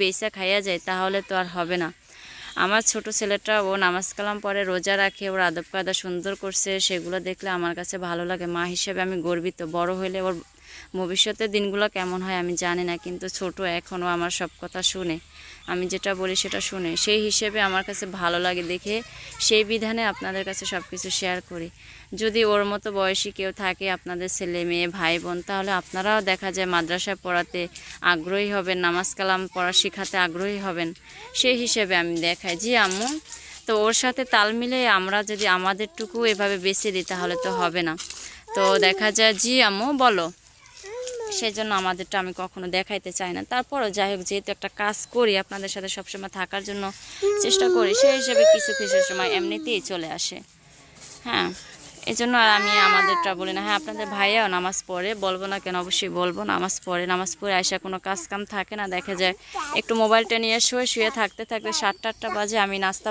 বেইসা খাইয়া যায় তাহলে তো আর হবে না। আমার ছোট ছেলেটা ও নামাজ কালাম পড়ে, রোজা রাখে, ওর আদব কায়দা সুন্দর করছে, সেগুলো দেখলে আমার কাছে ভালো লাগে। মা হিসেবে আমি গর্বিত। বড় হলে ওর ভবিষ্যতের দিনগুলো কেমন হয় আমি জানি না, কিন্তু ছোট এখনও আমার সব কথা শুনে, আমি যেটা বলি সেটা শুনে, সেই হিসেবে আমার কাছে ভালো লাগে দেখে সেই বিধানে আপনাদের কাছে সব কিছু শেয়ার করি। যদি ওর মতো বয়সী কেউ থাকে আপনাদের ছেলে মেয়ে ভাই বোন, তাহলে আপনারাও দেখা যায় মাদ্রাসায় পড়াতে আগ্রহী হবেন, নামাজ কালাম পড়া শেখাতে আগ্রহী হবেন, সেই হিসেবে আমি দেখাই। জি আম্মু, তো ওর সাথে তাল মিলে আমরা যদি আমাদেরটুকু এভাবে বেছে দিই তাহলে তো হবে না। তো দেখা যায়, জি আম্মু বলো, সেই জন্য আমাদেরটা আমি কখনো দেখাইতে চাই না। তারপরও যাই হোক, যেহেতু একটা কাজ করি আপনাদের সাথে সবসময় থাকার জন্য চেষ্টা করি, সেই হিসেবে কিছু কিছু সময় এমনিতেই চলে আসে। হ্যাঁ, এই জন্য আর আমি আমাদেরটা বলি না। হ্যাঁ, আপনাদের ভাইয়াও নামাজ পড়ে, বলবো না কেন, অবশ্যই বলবো। নামাজ পড়ে, নামাজ পড়ে আইসা কোনো কাজ কাম থাকে না, দেখা যায় একটু মোবাইলটা নিয়ে শুয়ে থাকতে থাকতে 7টা 8টা বাজে। আমি নাস্তা